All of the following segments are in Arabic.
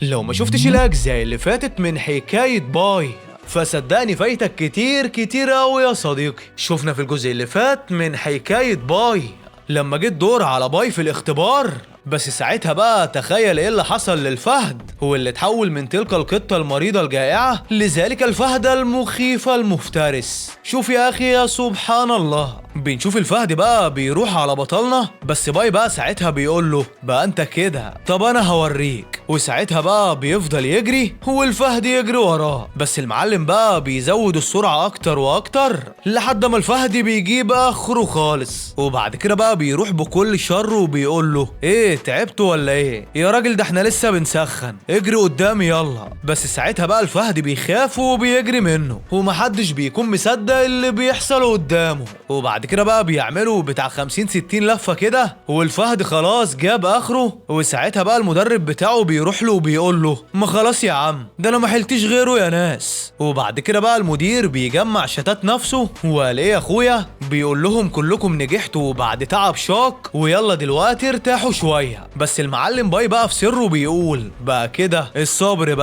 لو ما شفتش الأجزاء اللي فاتت من حكاية باي فصدقني فايتك كتير كتير أوي يا صديقي. شفنا في الجزء اللي فات من حكاية باي لما جه الدور على باي في الاختبار، بس ساعتها بقى تخيل ايه اللي حصل للفهد، هو اللي اتحول من تلك القطة المريضة الجائعة لذلك الفهد المخيف المفترس. شوف يا اخي يا سبحان الله، بنشوف الفهد بقى بيروح على بطلنا، بس باي بقى ساعتها بيقول له بقى انت كده، طب انا هوريك. وساعتها بقى بيفضل يجري والفهد يجري وراه، بس المعلم بقى بيزود السرعة اكتر واكتر لحد ما الفهد بيجيب اخره خالص. وبعد كده بقى بيروح بكل شر وبيقول له ايه تعبتوا ولا ايه يا راجل، ده احنا لسه بنسخن، اجري قدامي يلا. بس ساعتها بقى الفهد بيخاف وبيجري منه ومحدش بيكون مصدق اللي بيحصل قدامه. وبعد كده بقى بيعملوا بتاع 50-60 لفة كده والفهد خلاص جاب اخره. وساعتها بقى المدرب بتاعه بيروح له وبيقول له ما خلاص يا عم، ده انا ما حلتش غيره يا ناس. وبعد كده بقى المدير بيجمع شتات نفسه وقال ايه يا اخويا، بيقول لهم كلكم نجحتوا بعد تعب شاق ويلا دلوقتي ارتاحوا شوية. بس المعلم باي بقى في سره بيقول بقى كده الصبر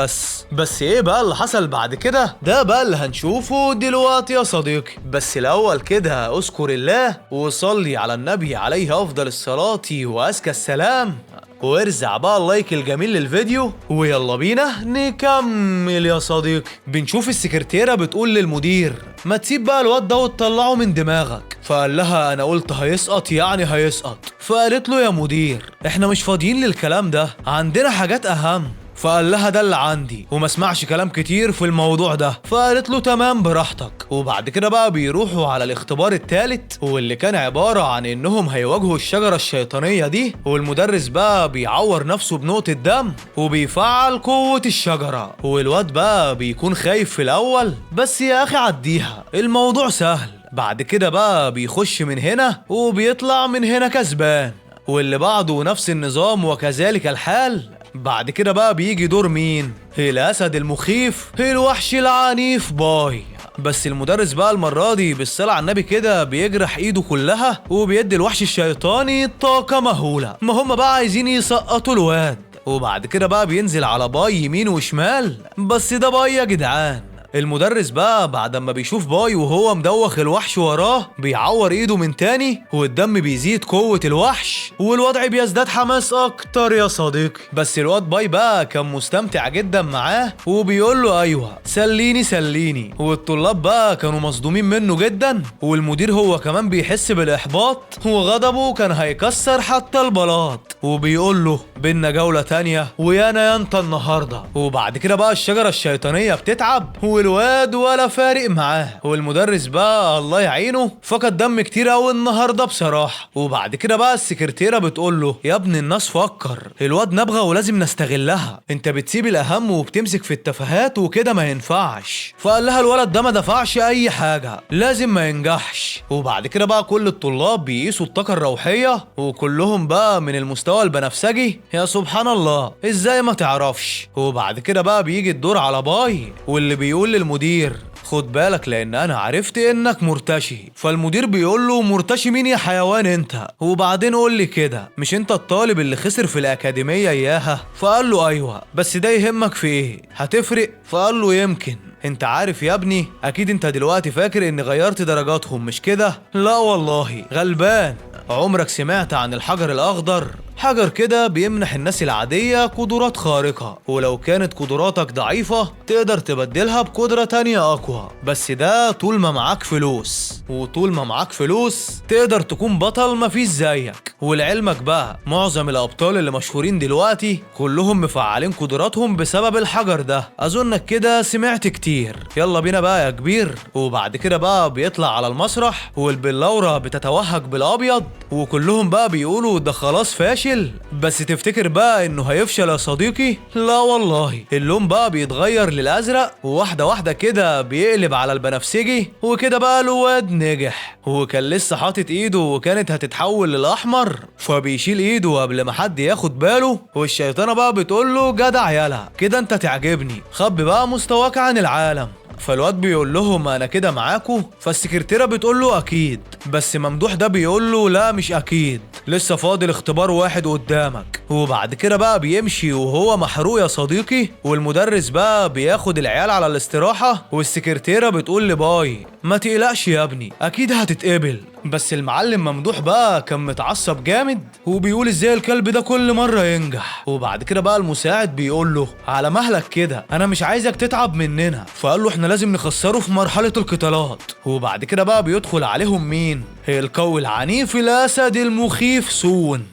بس ايه بقى اللي حصل بعد كده، ده بقى اللي هنشوفه دلوقتي يا صديقي. بس الاول كده اذكر الله وصلي على النبي عليه افضل الصلاة وازكى السلام، وارزع بقى اللايك الجميل للفيديو ويلا بينا نكمل يا صديقي. بنشوف السكرتيرة بتقول للمدير ما تسيب بقى الواد ده وتطلعه من دماغك. فقال لها انا قلت هيسقط يعني هيسقط. فقالت له يا مدير احنا مش فاضيين للكلام ده، عندنا حاجات اهم. فقال لها ده اللي عندي وما اسمعش كلام كتير في الموضوع ده. فقالت له تمام براحتك. وبعد كده بقى بيروحوا على الاختبار الثالث واللي كان عبارة عن انهم هيواجهوا الشجرة الشيطانية دي، والمدرس بقى بيعور نفسه بنقطة دم وبيفعل قوة الشجرة. والواد بقى بيكون خايف في الاول بس يا اخي عديها، الموضوع سهل. بعد كده بقى بيخش من هنا وبيطلع من هنا كسبان، واللي بعده نفس النظام وكذلك الحال. بعد كده بقى بيجي دور مين؟ الاسد المخيف الوحش العنيف باي. بس المدرس بقى المرة دي بالصلاة على النبي كده بيجرح ايده كلها وبيدي الوحش الشيطاني طاقة مهولة. ما هم بقى عايزين يسقطوا الواد. وبعد كده بقى بينزل على باي يمين وشمال، بس ده باي يا جدعان. المدرس بقى بعد ما بيشوف باي وهو مدوخ الوحش وراه بيعور ايده من تاني والدم بيزيد قوة الوحش والوضع بيزداد حماس اكتر يا صديقي. بس الواد باي بقى كان مستمتع جدا معاه وبيقول له ايوه سليني سليني. والطلاب بقى كانوا مصدومين منه جدا، والمدير هو كمان بيحس بالاحباط وغضبه كان هيكسر حتى البلاط، وبيقول له بينا جولة تانية ويانا يا انت النهاردة. وبعد كده بقى الشجرة الشيطانية بتتعب والواد ولا فارق معاه، والمدرس بقى الله يعينه فقد دم كتير قوي النهارده بصراحه. وبعد كده بقى السكرتيره بتقول له يا ابن الناس فكر، الواد نبغه ولازم نستغلها، انت بتسيب الاهم وبتمسك في التفاهات وكده ما ينفعش. فقال لها الولد ده ما دفعش اي حاجه لازم ما ينجحش. وبعد كده بقى كل الطلاب بيقيسوا الطاقه الروحيه وكلهم بقى من المستوى البنفسجي. يا سبحان الله ازاي ما تعرفش. وبعد كده بقى بيجي الدور على باي واللي بيقول للمدير خد بالك لان انا عرفت انك مرتشي. فالمدير بيقول له مرتشي مين يا حيوان انت، وبعدين قول لي كده مش انت الطالب اللي خسر في الاكاديميه اياها؟ فقال له ايوه بس ده يهمك في ايه، هتفرق؟ فقال له يمكن. انت عارف يا ابني اكيد انت دلوقتي فاكر اني غيرت درجاتهم مش كده؟ لا والله غلبان. عمرك سمعت عن الحجر الاخضر؟ حجر كده بيمنح الناس العادية قدرات خارقة، ولو كانت قدراتك ضعيفة تقدر تبدلها بقدرة تانية أقوى، بس ده طول ما معاك فلوس، وطول ما معاك فلوس تقدر تكون بطل مفيش زيك. ولعلمك بقى معظم الأبطال اللي مشهورين دلوقتي كلهم مفعلين قدراتهم بسبب الحجر ده، أظنك كده سمعت كتير. يلا بينا بقى يا كبير. وبعد كده بقى بيطلع على المسرح والبلورة بتتوهج بالأبيض وكلهم بقى بيقولوا ده خلاص فاشل. بس تفتكر بقى انه هيفشل يا صديقي؟ لا والله، اللون بقى بيتغير للازرق وواحده واحده كده بيقلب على البنفسجي، وكده بقى الواد نجح. وكان لسه حاطط ايده وكانت هتتحول للاحمر فبيشيل ايده قبل ما حد ياخد باله، والشيطانه بقى بتقول له جدع يلا كده انت تعجبني، خبي بقى مستواك عن العالم. فالواد بيقول لهم انا كده معاكو. فالسكرتيرة بتقول له اكيد، بس ممدوح ده بيقول له لا مش اكيد، لسه فاضل اختبار واحد قدامك. وبعد كده بقى بيمشي وهو محروق يا صديقي، والمدرس بقى بياخد العيال على الاستراحة، والسكرتيرة بتقول لباي ما تقلقش يا ابني اكيد هتتقبل. بس المعلم ممدوح بقى كان متعصب جامد وبيقول ازاي الكلب ده كل مرة ينجح. وبعد كده بقى المساعد بيقول له على مهلك كده انا مش عايزك تتعب مننا، فقال له احنا لازم نخسره في مرحلة القتالات. وبعد كده بقى بيدخل عليهم مين؟ القوي العنيف الاسد المخيف سون.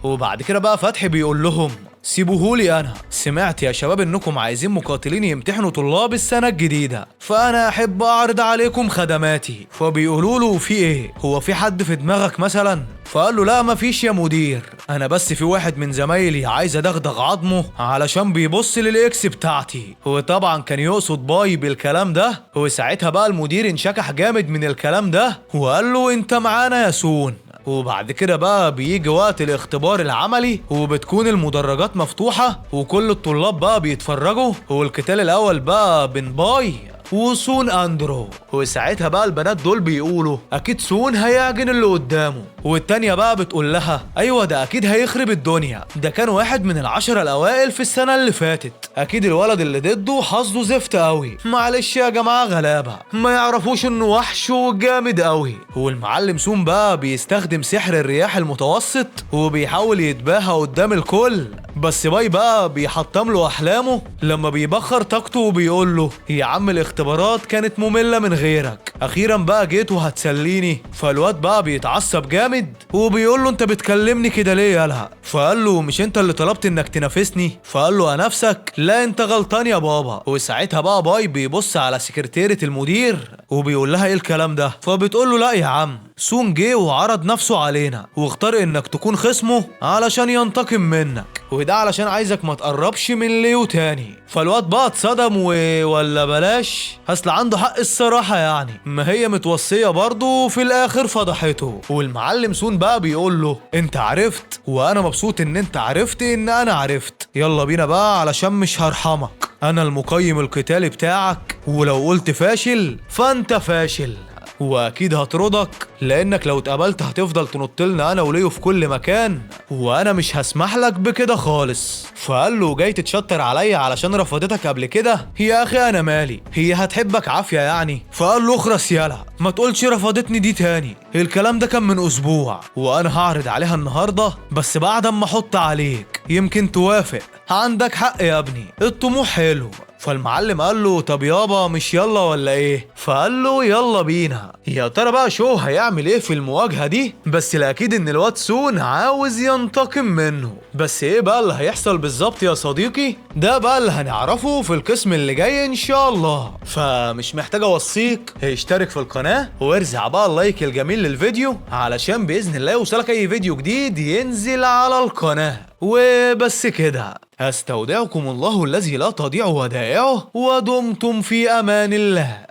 وبعد كده بقى فتحي بيقول لهم سيبوهولي انا، سمعت يا شباب انكم عايزين مقاتلين يمتحنوا طلاب السنة الجديدة، فانا احب اعرض عليكم خدماتي. فبيقولوا له في ايه؟ هو في حد في دماغك مثلا؟ فقال له لا مفيش يا مدير، انا بس في واحد من زمايلي عايز ادغدغ عظمه علشان بيبص للاكس بتاعتي. هو طبعا كان يقصد باي بالكلام ده. وساعتها بقى المدير انشكح جامد من الكلام ده وقال له انت معانا يا سون. وبعد كده بقى بيجي وقت الاختبار العملي وبتكون المدرجات مفتوحة وكل الطلاب بقى بيتفرجوا، والقتال الاول بقى بين باي وسون اندرو. وساعتها بقى البنات دول بيقولوا اكيد سون هيعجن اللي قدامه، والتانية بقى بتقول لها ايوه ده اكيد هيخرب الدنيا، ده كان واحد من ال10 الاوائل في السنة اللي فاتت، اكيد الولد اللي ضده حظه زفت قوي. معلش يا جماعة غلابة ما يعرفوش انه وحش وجامد قوي. والمعلم سون بقى بيستخدم سحر الرياح المتوسط وبيحاول يتباهى قدام الكل، بس باي بقى بيحطم له احلامه لما بيبخر طاقته وبيقول له يا عم الاختبارات كانت مملة من غيرك، اخيرا بقى جيت وهتسليني. فالواد بقى بيتعصب جامد وبيقول له انت بتكلمني كده ليه يالا؟ فقال له مش انت اللي طلبت انك تنافسني؟ فقال له نفسك؟ لا انت غلطان يا بابا. وساعتها بقى باي بيبص على سكرتيرة المدير وبيقول لها ايه الكلام ده؟ فبتقول له لا يا عم سون جه وعرض نفسه علينا واختار انك تكون خصمه علشان ينتقم منك، وده علشان عايزك ما تقربش من ليو تاني. فالواد بقى اتصدم ولا بلاش، اصل عنده حق الصراحة يعني، ما هي متوصية برضه وفي الاخر فضحته. والمعلم سون بقى بيقول له انت عرفت وانا مبسوط ان انت عرفت ان انا عرفت، يلا بينا بقى علشان مش هرحمك، انا المقيم القتالي بتاعك ولو قلت فاشل فانت فاشل واكيد هطردك، لانك لو اتقبلت هتفضل تنطلنا انا وليو في كل مكان وانا مش هسمح لك بكده خالص. فقال له جاي تتشطر عليا علشان رفضتك قبل كده؟ يا اخي انا مالي، هي هتحبك عافيه يعني؟ فقال له اخرس يالا ما تقولش رفضتني دي تاني، الكلام ده كان من اسبوع وانا هعرض عليها النهارده بس بعد اما احط عليك يمكن توافق. عندك حق يا ابني الطموح حلو. فالمعلم قال له طب يابا مش يلا ولا ايه؟ فقال له يلا بينا. يا ترى بقى شو هيعمل ايه في المواجهة دي؟ بس الاكيد ان الواد سون عاوز ينتقم منه، بس ايه بقى اللي هيحصل بالظبط يا صديقي؟ ده بقى اللي هنعرفه في القسم اللي جاي ان شاء الله. فمش محتاج اوصيك اشترك في القناة وارزع بقى اللايك الجميل للفيديو علشان باذن الله يوصلك اي فيديو جديد ينزل على القناة. وبس كده، استودعكم الله الذي لا تضيع ودائعه ودمتم في امان الله.